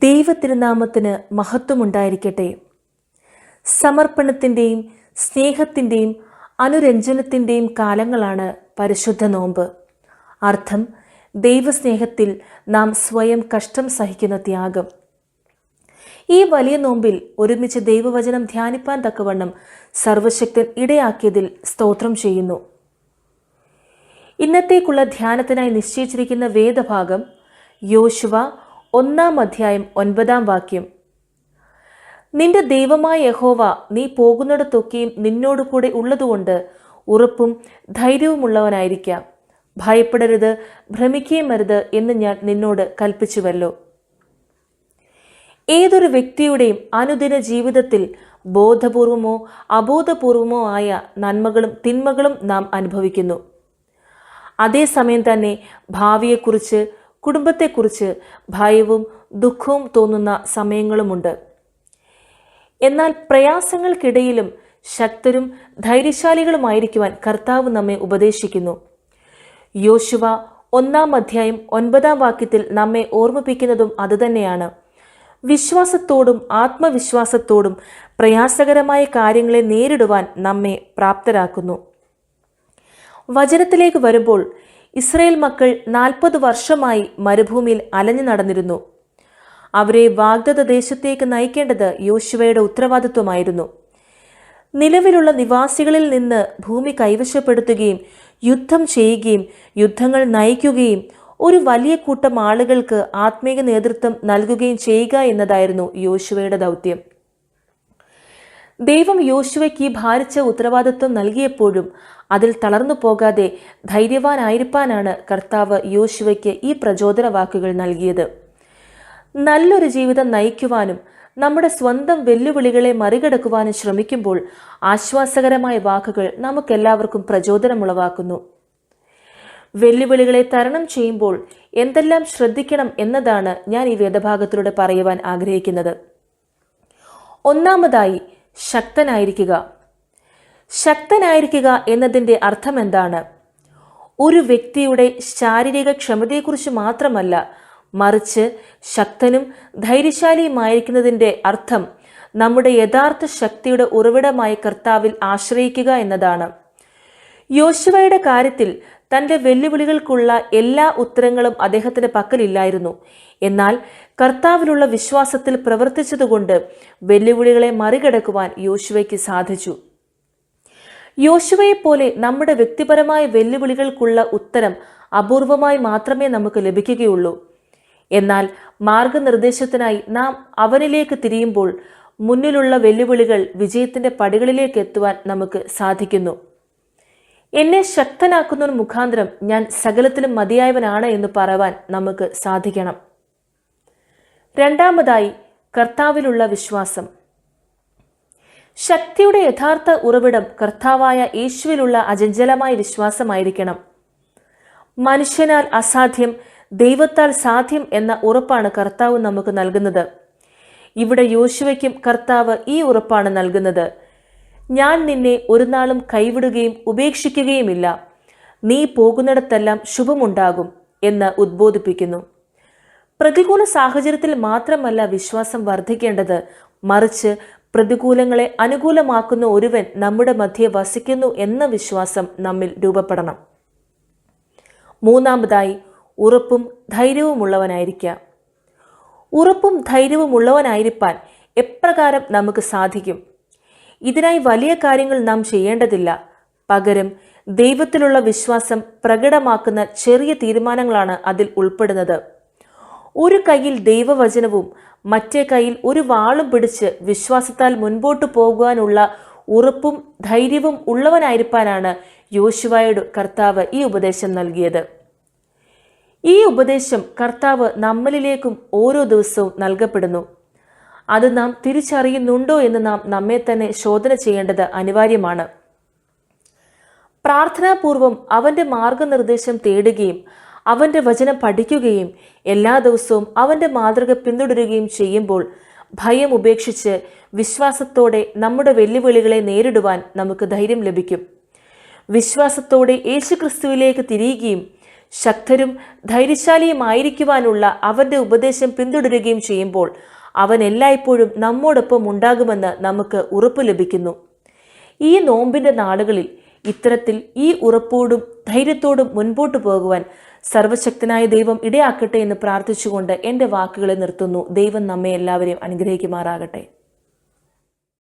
ദൈവതിരുനാമത്തിന് മഹത്വമുണ്ടായിരിക്കട്ടെ. സമർപ്പണത്തിൻ്റെയും സ്നേഹത്തിൻ്റെയും അനുരഞ്ജനത്തിൻ്റെയും കാലങ്ങളാണ് പരിശുദ്ധ നോമ്പ്. അർത്ഥം, ദൈവസ്നേഹത്തിൽ നാം സ്വയം കഷ്ടം സഹിക്കുന്ന ത്യാഗം. ഈ വലിയ നോമ്പിൽ ഒരുമിച്ച് ദൈവവചനം ധ്യാനിപ്പാൻ തക്കവണ്ണം സർവശക്തൻ ഇടയാക്കിയതിൽ സ്തോത്രം ചെയ്യുന്നു. ഇന്നത്തേക്കുള്ള ധ്യാനത്തിനായി നിശ്ചയിച്ചിരിക്കുന്ന വേദഭാഗം യോശുവ 1-ാം അധ്യായം 9-ാം വാക്യം. നിന്റെ ദൈവമായ യഹോവ നീ പോകുന്നിടത്തൊക്കെയും നിന്നോടുകൂടെ ഉള്ളതുകൊണ്ട് ഉറപ്പും ധൈര്യവുമുള്ളവനായിരിക്കാം. ഭയപ്പെടരുത്, ഭ്രമിക്കുകയും അരുത് എന്ന് ഞാൻ നിന്നോട് കൽപ്പിച്ചുവല്ലോ. ഏതൊരു വ്യക്തിയുടെയും അനുദിന ജീവിതത്തിൽ ബോധപൂർവമോ അബോധപൂർവമോ ആയ നന്മകളും തിന്മകളും നാം അനുഭവിക്കുന്നു. അതേസമയം തന്നെ ഭാവിയെക്കുറിച്ച്, കുടുംബത്തെക്കുറിച്ച് ഭയവും ദുഃഖവും തോന്നുന്ന സമയങ്ങളുമുണ്ട്. എന്നാൽ പ്രയാസങ്ങൾക്കിടയിലും ശക്തരും ധൈര്യശാലികളുമായിരിക്കുവാൻ കർത്താവ് നമ്മെ ഉപദേശിക്കുന്നു. യോശുവ 1-ാം അധ്യായം 9-ാം വാക്യത്തിൽ നമ്മെ ഓർമ്മിപ്പിക്കുന്നതും അതുതന്നെയാണ്. വിശ്വാസത്തോടും ആത്മവിശ്വാസത്തോടും പ്രയാസകരമായ കാര്യങ്ങളെ നേരിടുവാൻ നമ്മെ പ്രാപ്തരാക്കുന്നു. വചനത്തിലേക്ക് വരുമ്പോൾ ഇസ്രായേൽ മക്കൾ 40 വർഷമായി മരുഭൂമിയിൽ അലഞ്ഞു നടന്നിരുന്നു. അവരെ വാഗ്ദത്ത ദേശത്തേക്ക് നയിക്കേണ്ടത് യോശുവയുടെ ഉത്തരവാദിത്വമായിരുന്നു. നിലവിലുള്ള നിവാസികളിൽ നിന്ന് ഭൂമി കൈവശപ്പെടുത്തുകയും യുദ്ധം ചെയ്യുകയും യുദ്ധങ്ങൾ നയിക്കുകയും ഒരു വലിയ കൂട്ടം ആളുകൾക്ക് ആത്മീയ നേതൃത്വം നൽകുകയും ചെയ്യുക എന്നതായിരുന്നു യോശുവയുടെ ദൗത്യം. ദൈവം യോശുവയ്ക്ക് ഭാരിച്ച ഉത്തരവാദിത്വം നൽകിയപ്പോഴും അതിൽ തളർന്നു പോകാതെ ധൈര്യവാനായിരിക്കാനാണ് കർത്താവ് യോശുവയ്ക്ക് ഈ പ്രചോദന വാക്കുകൾ നൽകിയത്. നല്ലൊരു ജീവിതം നയിക്കുവാനും നമ്മുടെ സ്വന്തം വെല്ലുവിളികളെ മറികടക്കുവാനും ശ്രമിക്കുമ്പോൾ ആശ്വാസകരമായ വാക്കുകൾ നമുക്കെല്ലാവർക്കും പ്രചോദനമുളവാക്കുന്നു. വെല്ലുവിളികളെ തരണം ചെയ്യുമ്പോൾ എന്തെല്ലാം ശ്രദ്ധിക്കണം എന്നതാണ് ഞാൻ ഈ വേദഭാഗത്തിലൂടെ പറയുവാൻ ആഗ്രഹിക്കുന്നത്. ഒന്നാമതായി, ശക്തനായിരിക്കുക. ശക്തനായിരിക്കുക എന്നതിൻ്റെ അർത്ഥം എന്താണ്? ഒരു വ്യക്തിയുടെ ശാരീരിക ക്ഷമതയെക്കുറിച്ച് മാത്രമല്ല, മറിച്ച് ശക്തനും ധൈര്യശാലിയുമായിരിക്കുന്നതിൻ്റെ അർത്ഥം നമ്മുടെ യഥാർത്ഥ ശക്തിയുടെ ഉറവിടമായ കർത്താവിൽ ആശ്രയിക്കുക എന്നതാണ്. യോശുവയുടെ കാര്യത്തിൽ തൻ്റെ വെല്ലുവിളികൾക്കുള്ള എല്ലാ ഉത്തരങ്ങളും അദ്ദേഹത്തിൻ്റെ പക്കലില്ലായിരുന്നു. എന്നാൽ കർത്താവിലുള്ള വിശ്വാസത്തിൽ പ്രവർത്തിച്ചതുകൊണ്ട് വെല്ലുവിളികളെ മറികടക്കുവാൻ യോശുവയ്ക്ക് സാധിച്ചു. യോശുവയെപ്പോലെ നമ്മുടെ വ്യക്തിപരമായ വെല്ലുവിളികൾക്കുള്ള ഉത്തരം അപൂർവമായി മാത്രമേ നമുക്ക് ലഭിക്കുകയുള്ളൂ. എന്നാൽ മാർഗനിർദ്ദേശത്തിനായി നാം അവനിലേക്ക് തിരിയുമ്പോൾ മുന്നിലുള്ള വെല്ലുവിളികൾ വിജയത്തിൻ്റെ പടികളിലേക്ക് എത്തുവാൻ നമുക്ക് സാധിക്കുന്നു. എന്നെ ശക്തനാക്കുന്നതിന് മുഖാന്തരം ഞാൻ സകലത്തിലും മതിയായവനാണ് എന്ന് പറയുവാൻ നമുക്ക് സാധിക്കണം. രണ്ടാമതായി, കർത്താവിലുള്ള വിശ്വാസം. ശക്തിയുടെ യഥാർത്ഥ ഉറവിടം കർത്താവായ യേശുവിലുള്ള അചഞ്ചലമായ വിശ്വാസമായിരിക്കണം. മനുഷ്യനാൽ അസാധ്യം ദൈവത്താൽ സാധ്യം എന്ന ഉറപ്പാണ് കർത്താവ് നമുക്ക് നൽകുന്നത്. ഇവിടെ യോശുവയ്ക്കും കർത്താവ് ഈ ഉറപ്പാണ് നൽകുന്നത്. ഞാൻ നിന്നെ ഒരു നാളും കൈവിടുകയും ഉപേക്ഷിക്കുകയുമില്ല, നീ പോകുന്നിടത്തെല്ലാം ശുഭമുണ്ടാകും എന്ന് ഉദ്ബോധിപ്പിക്കുന്നു. പ്രതികൂല സാഹചര്യത്തിൽ മാത്രമല്ല വിശ്വാസം വർദ്ധിക്കേണ്ടത്, മറിച്ച് പ്രതികൂലങ്ങളെ അനുകൂലമാക്കുന്ന ഒരുവൻ നമ്മുടെ മധ്യേ വസിക്കുന്നു എന്ന വിശ്വാസം നമ്മിൽ രൂപപ്പെടണം. മൂന്നാമതായി, ഉറപ്പും ധൈര്യവുമുള്ളവനായിരിക്കുക. ഉറപ്പും ധൈര്യവുമുള്ളവനായിരിക്കാൻ എപ്രകാരം നമുക്ക് സാധിക്കും? ഇതിനായി വലിയ കാര്യങ്ങൾ നാം ചെയ്യേണ്ടതില്ല. പകരം ദൈവത്തിലുള്ള വിശ്വാസം പ്രകടമാക്കുന്ന ചെറിയ തീരുമാനങ്ങളാണ് അതിൽ ഉൾപ്പെടുന്നത്. ഒരു കൈയിൽ ദൈവവചനവും മറ്റേ കൈയിൽ ഒരു വാളും പിടിച്ച് വിശ്വാസത്താൽ മുൻപോട്ട് പോകുവാനുള്ള ഉറപ്പും ധൈര്യവും ഉള്ളവനായിരിക്കാനാണ് യോശുവയോട് കർത്താവ് ഈ ഉപദേശം നൽകിയത്. ഈ ഉപദേശം കർത്താവ് നമ്മളിലേക്കും ഓരോ ദിവസവും നൽകപ്പെടുന്നു. അത് നാം തിരിച്ചറിയുന്നുണ്ടോ എന്ന് നാം നമ്മെ തന്നെ ശോധന ചെയ്യേണ്ടത് അനിവാര്യമാണ്. പ്രാർത്ഥനാപൂർവം അവൻ്റെ മാർഗനിർദ്ദേശം തേടുകയും അവൻ്റെ വചനം പഠിക്കുകയും എല്ലാ ദിവസവും അവൻ്റെ മാതൃക പിന്തുടരുകയും ചെയ്യുമ്പോൾ ഭയം ഉപേക്ഷിച്ച് വിശ്വാസത്തോടെ നമ്മുടെ വെല്ലുവിളികളെ നേരിടുവാൻ നമുക്ക് ധൈര്യം ലഭിക്കും. വിശ്വാസത്തോടെ യേശുക്രിസ്തുവിലേക്ക് തിരിയുകയും ശക്തരും ധൈര്യശാലിയുമായിരിക്കുവാനുള്ള അവൻ്റെ ഉപദേശം പിന്തുടരുകയും ചെയ്യുമ്പോൾ അവൻ എല്ലായ്പ്പോഴും നമ്മോടൊപ്പം ഉണ്ടാകുമെന്ന് നമുക്ക് ഉറപ്പ് ലഭിക്കുന്നു. ഈ നോമ്പിൻ്റെ നാളുകളിൽ ഇത്തരത്തിൽ ഈ ഉറപ്പോടും ധൈര്യത്തോടും മുൻപോട്ട് പോകുവാൻ സർവശക്തനായ ദൈവം ഇടയാക്കട്ടെ എന്ന് പ്രാർത്ഥിച്ചുകൊണ്ട് എൻ്റെ വാക്കുകളെ നിർത്തുന്നു. ദൈവം നമ്മെ എല്ലാവരെയും അനുഗ്രഹിക്കുമാറാകട്ടെ.